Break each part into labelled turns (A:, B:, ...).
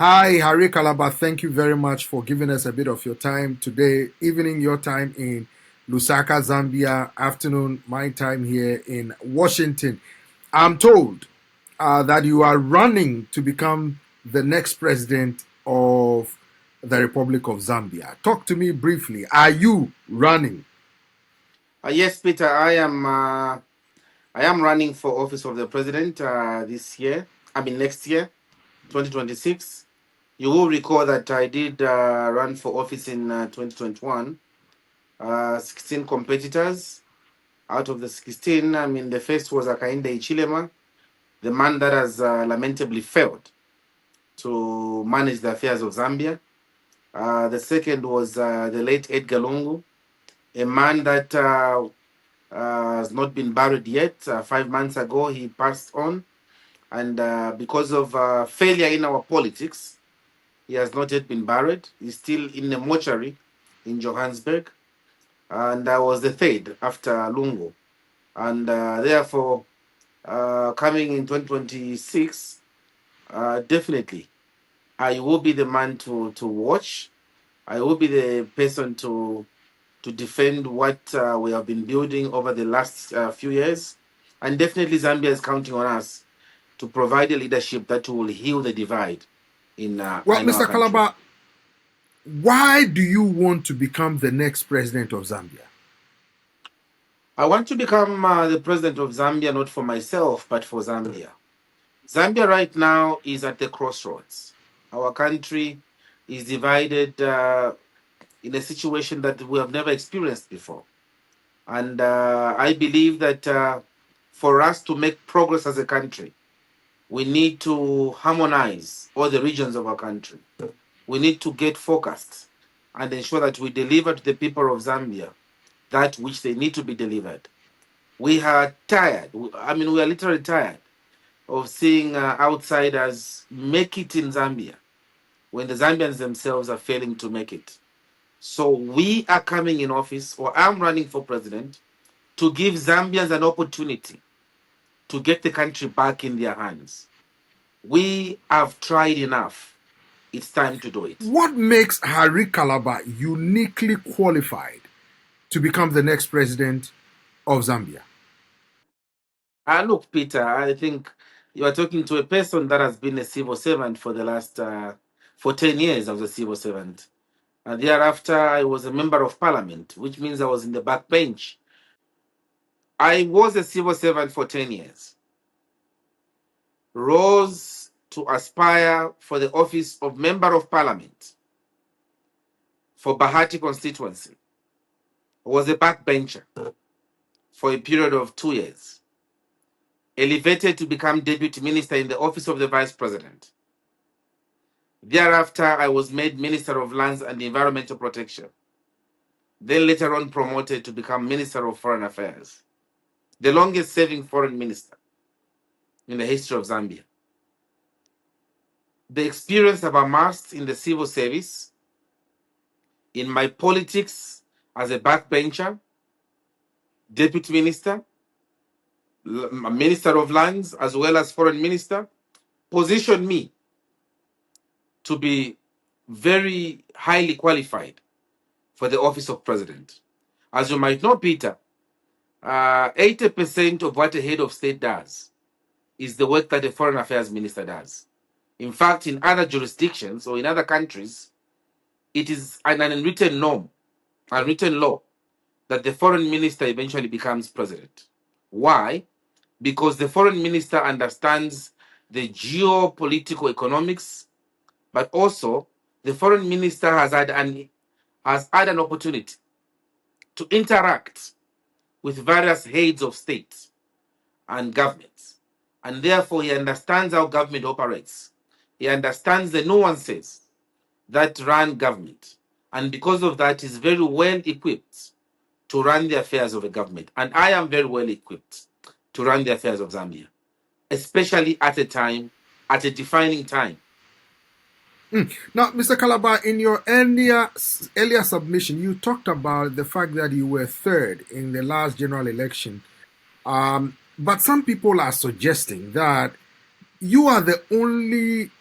A: Hi, Harry Kalaba. Thank you very much for giving us a bit of your time today, evening your time in Lusaka, Zambia, afternoon my time here in Washington. I'm told that you are running to become the next president of the Republic of Zambia. Talk to me briefly. Are you running?
B: Yes, Peter, I am running for office of the president this year. I mean next year, 2026. You will recall that I did run for office in 2021. 16 competitors. Out of the 16, I mean the first was Akainde Ichilema, the man that has lamentably failed to manage the affairs of Zambia. The second was the late Edgar Lungu, a man that has not been buried yet. 5 months ago, he passed on, and because of failure in our politics, he has not yet been buried. He's still in the mortuary in Johannesburg, and I was the third after Lungo. And therefore, coming in 2026, definitely, I will be the man to watch. I will be the person to defend what we have been building over the last few years. And definitely, Zambia is counting on us to provide a leadership that will heal the divide
A: Well,
B: in our
A: Mr.
B: country.
A: Kalaba, why do you want to become the next president of Zambia?
B: I want to become the president of Zambia, not for myself, but for Zambia. Zambia right now is at the crossroads. Our country is divided in a situation that we have never experienced before. And I believe that for us to make progress as a country, we need to harmonize all the regions of our country. We need to get focused and ensure that we deliver to the people of Zambia that which they need to be delivered. We are tired. I mean, we are literally tired of seeing outsiders make it in Zambia when the Zambians themselves are failing to make it. So we are coming in office, or I'm running for president, to give Zambians an opportunity to get the country back in their hands. We have tried enough. It's time to do it.
A: What makes Harry Kalaba uniquely qualified to become the next president of Zambia?
B: Look, Peter, I think you are talking to a person that has been a civil servant for the last, for 10 years. I was a civil servant. And thereafter, I was a member of parliament, which means I was in the back bench. I was a civil servant for 10 years, rose to aspire for the office of member of parliament for Bahati constituency, was a backbencher for a period of 2 years, elevated to become deputy minister in the office of the vice president. Thereafter, I was made Minister of Lands and Environmental Protection, then later on promoted to become Minister of Foreign Affairs, the longest serving foreign minister in the history of Zambia. The experience I've amassed in the civil service, in my politics as a backbencher, deputy minister, minister of lands, as well as foreign minister, positioned me to be very highly qualified for the office of president. As you might know, Peter, 80% of what a head of state does is the work that the foreign affairs minister does. In fact, in other jurisdictions or in other countries, it is an unwritten norm, unwritten law, that the foreign minister eventually becomes president. Why? Because the foreign minister understands the geopolitical economics, but also the foreign minister has had an opportunity to interact with various heads of state and governments. And therefore, he understands how government operates. He understands the nuances that run government. And because of that, he's very well equipped to run the affairs of a government. And I am very well equipped to run the affairs of Zambia, especially at a defining time.
A: Now, Mr. Kalaba, in your earlier submission, you talked about the fact that you were third in the last general election. But some people are suggesting that you are the only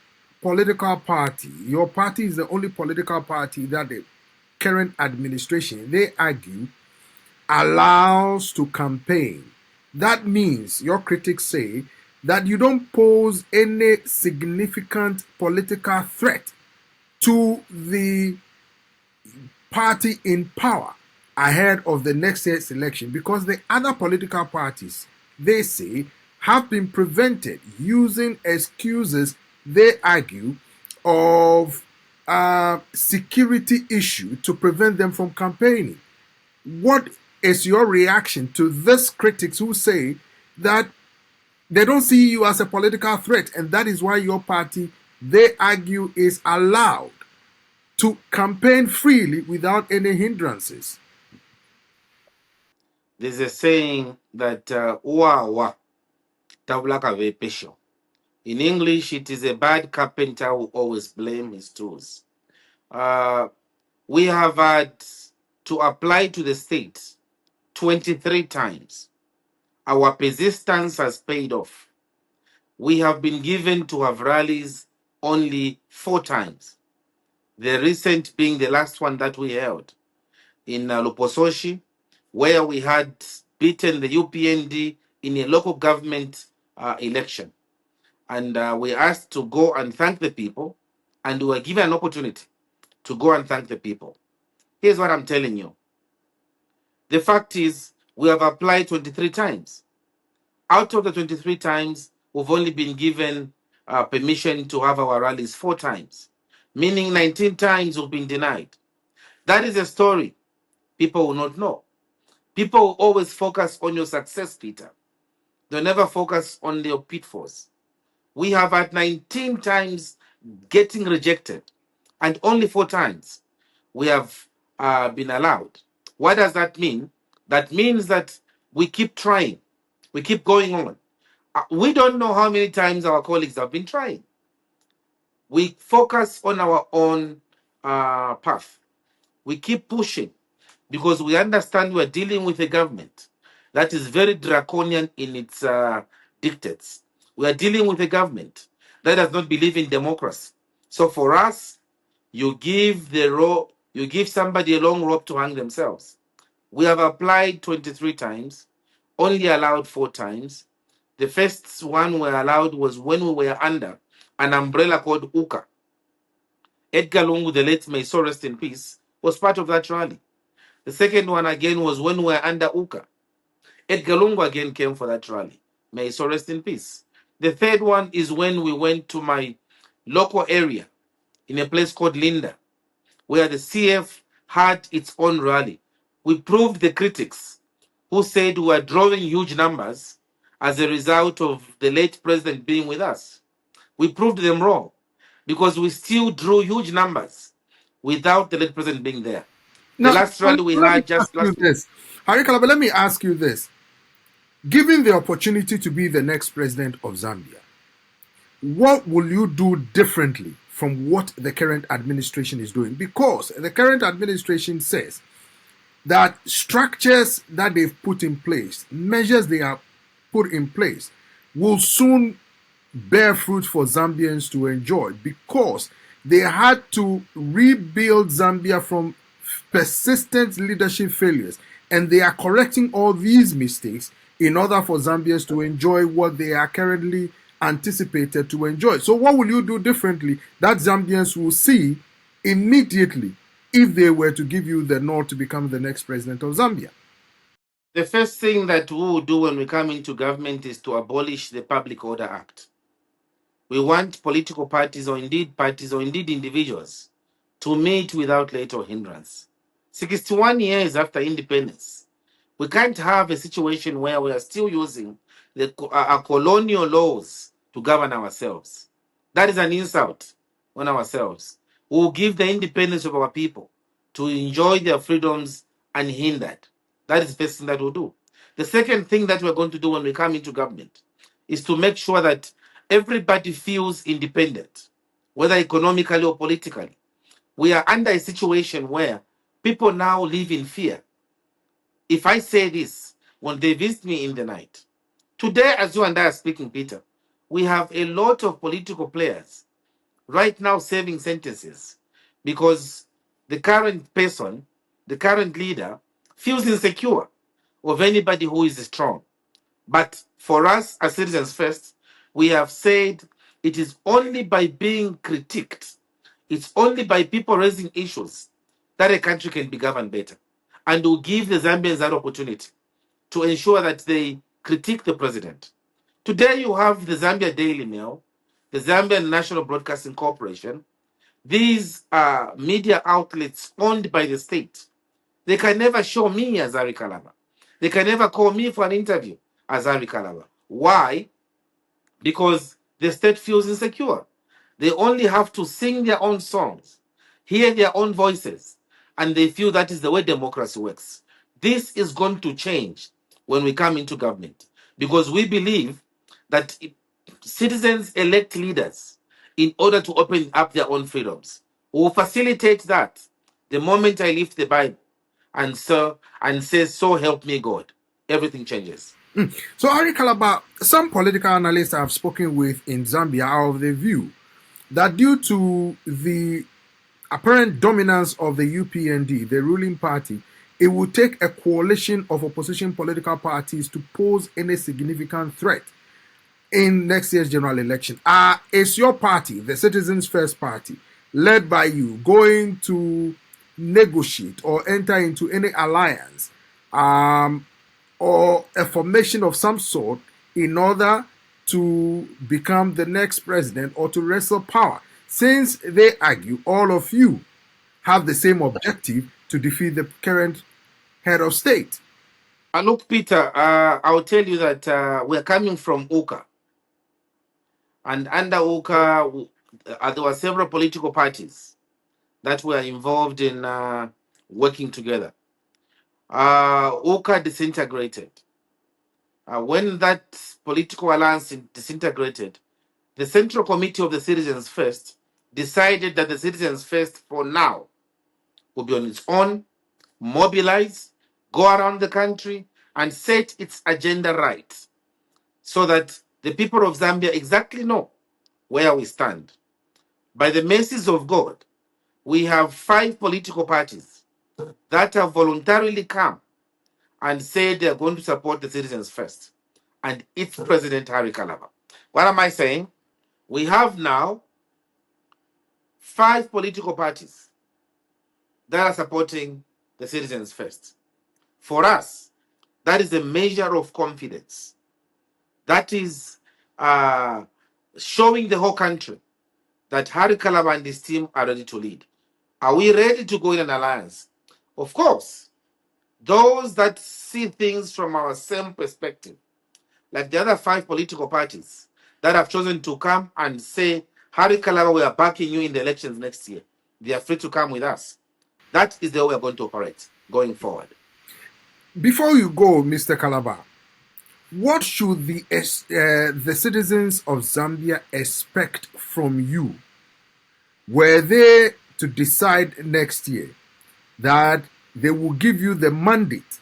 A: political party, your party is the only political party that the current administration, they argue, allows to campaign. That means your critics say that you don't pose any significant political threat to the party in power ahead of the next year's election, because the other political parties, they say, have been prevented using excuses, they argue, of security issue to prevent them from campaigning. What is your reaction to these critics who say that they don't see you as a political threat, and that is why your party, they argue, is allowed to campaign freely without any hindrances?
B: There's a saying that wa tabulaka pesho. In English, it is a bad carpenter who always blame his tools. We have had to apply to the state 23 times. Our persistence has paid off. We have been given to have rallies only 4 times. The recent being the last one that we held in Lupososhi, where we had beaten the UPND in a local government election. And we asked to go and thank the people, and we were given an opportunity to go and thank the people. Here's what I'm telling you. The fact is, we have applied 23 times. Out of the 23 times, we've only been given permission to have our rallies 4 times, meaning 19 times we've been denied. That is a story people will not know. People will always focus on your success, Peter. They'll never focus on your pitfalls. We have had 19 times getting rejected, and only 4 times we have been allowed. What does that mean? That means that we keep trying, we keep going on. We don't know how many times our colleagues have been trying. We focus on our own path. We keep pushing because we understand we're dealing with a government that is very draconian in its dictates. We are dealing with a government that does not believe in democracy. So for us, you give somebody a long rope to hang themselves. We have applied 23 times, only allowed 4 times. The first one we were allowed was when we were under an umbrella called UKA. Edgar Lungu, the late, may so rest in peace, was part of that rally. The second one again was when we were under UKA. Edgar Lungu again came for that rally. May he so rest in peace. The third one is when we went to my local area in a place called Linda, where the CF had its own rally. We proved the critics who said we were drawing huge numbers as a result of the late president being with us. We proved them wrong because we still drew huge numbers without the late president being there. The
A: Now,
B: last rally we
A: let me
B: had
A: ask
B: just
A: you
B: last week.
A: this. Harry Kalaba, let me ask you this. Given the opportunity to be the next president of Zambia, what will you do differently from what the current administration is doing? Because the current administration says that structures that they've put in place, measures they have put in place, will soon bear fruit for Zambians to enjoy, because they had to rebuild Zambia from persistent leadership failures, and they are correcting all these mistakes in order for Zambians to enjoy what they are currently anticipated to enjoy. So what will you do differently that Zambians will see immediately if they were to give you the nod to become the next president of Zambia?
B: The first thing that we will do when we come into government is to abolish the Public Order Act. We want political parties or indeed individuals to meet without let or hindrance. 61 years after independence, we can't have a situation where we are still using our colonial laws to govern ourselves. That is an insult on ourselves. We will give the independence of our people to enjoy their freedoms unhindered. That is the first thing that we'll do. The second thing that we're going to do when we come into government is to make sure that everybody feels independent, whether economically or politically. We are under a situation where people now live in fear. If I say this, when they visit me in the night, today, as you and I are speaking, Peter, we have a lot of political players right now serving sentences because the current person, the current leader, feels insecure of anybody who is strong. But for us as citizens first, we have said it is only by being critiqued, it's only by people raising issues that a country can be governed better. And we'll give the Zambians that opportunity to ensure that they critique the president. Today, you have the Zambia Daily Mail, the Zambian National Broadcasting Corporation. These are media outlets owned by the state. They can never show me as Ari Kalaba. They can never call me for an interview as Ari Kalaba. Why? Because the state feels insecure. They only have to sing their own songs, hear their own voices, and they feel that is the way democracy works. This is going to change when we come into government because we believe that citizens elect leaders in order to open up their own freedoms. We will facilitate that the moment I lift the Bible and say, "So help me God," everything changes.
A: So, Ari Kalaba, some political analysts I've spoken with in Zambia are of the view that due to the apparent dominance of the UPND, the ruling party, it would take a coalition of opposition political parties to pose any significant threat in next year's general election. Is your party, the Citizens First Party, led by you, going to negotiate or enter into any alliance or a formation of some sort in order to become the next president or to wrestle power? Since they argue all of you have the same objective to defeat the current head of state.
B: Look, Peter, I'll tell you that we're coming from Uka. And under Uka, there were several political parties that were involved in working together. Uka disintegrated. When that political alliance disintegrated, the Central Committee of the Citizens First decided that the Citizens First, for now, will be on its own, mobilize, go around the country, and set its agenda right so that the people of Zambia exactly know where we stand. By the mercies of God, we have 5 political parties that have voluntarily come and said they're going to support the Citizens First and its president, Harry Kalaba. What am I saying? We have now 5 political parties that are supporting the Citizens First. For us, that is a measure of confidence. That is showing the whole country that Harry Kalaba and his team are ready to lead. Are we ready to go in an alliance? Of course. Those that see things from our same perspective, like the other 5 political parties that have chosen to come and say, Harry Kalaba, we are backing you in the elections next year. They are free to come with us. That is the way we are going to operate going forward.
A: Before you go, Mr. Kalaba, what should the citizens of Zambia expect from you? Were they to decide next year that they will give you the mandate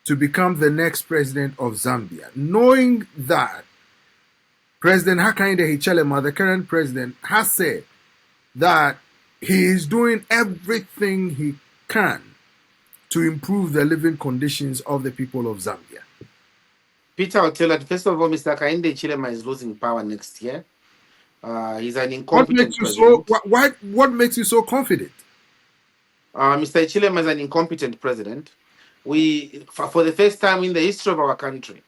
A: to become the next president of Zambia, knowing that President Hakainde Hichilema, the current president, has said that he is doing everything he can to improve the living conditions of the people of Zambia?
B: Peter, I'll tell you that first of all, Mr. Kainde Chilema is losing power next year. He's an
A: What makes
B: incompetent
A: you so?
B: president.
A: What makes you so confident?
B: Mr. Chilema is an incompetent president. For the first time in the history of our country,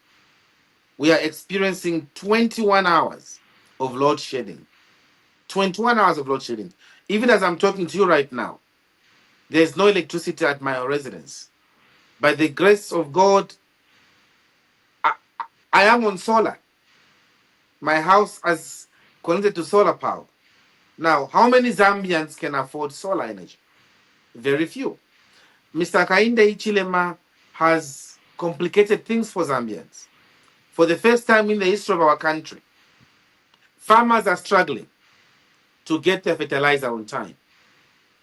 B: we are experiencing 21 hours of load shedding. 21 hours of load shedding. Even as I'm talking to you right now, there's no electricity at my residence. By the grace of God, I am on solar. My house is connected to solar power. Now, how many Zambians can afford solar energy? Very few. Mr. Kainde Hichilema has complicated things for Zambians. For the first time in the history of our country, farmers are struggling to get their fertilizer on time.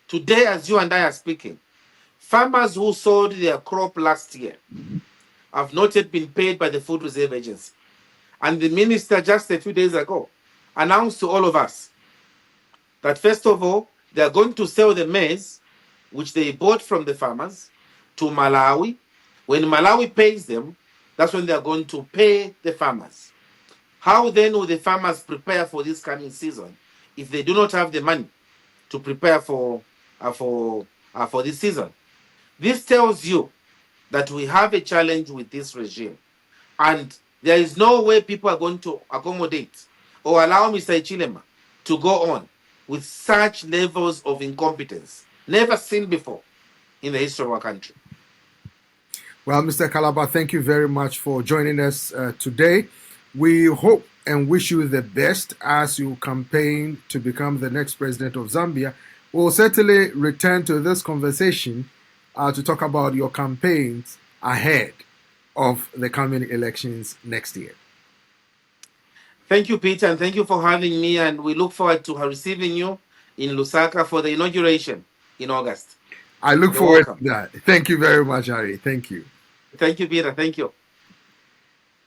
B: Today, as you and I are speaking, farmers who sold their crop last year have not yet been paid by the Food Reserve Agency. And the minister just a few days ago announced to all of us that first of all, they are going to sell the maize, which they bought from the farmers, to Malawi. When Malawi pays them, that's when they are going to pay the farmers. How then will the farmers prepare for this coming season if they do not have the money to prepare for this season? This tells you that we have a challenge with this regime, and there is no way people are going to accommodate or allow Mr. Ichilema to go on with such levels of incompetence, never seen before in the history of our country.
A: Well, Mr. Kalaba, thank you very much for joining us today. We hope and wish you the best as you campaign to become the next president of Zambia. We'll certainly return to this conversation to talk about your campaigns ahead of the coming elections next year.
B: Thank you, Peter, and thank you for having me. And we look forward to receiving you in Lusaka for the inauguration in August.
A: I look
B: You're
A: forward
B: welcome.
A: to that. Thank you very much, Harry. Thank you.
B: Thank you, Peter. Thank you.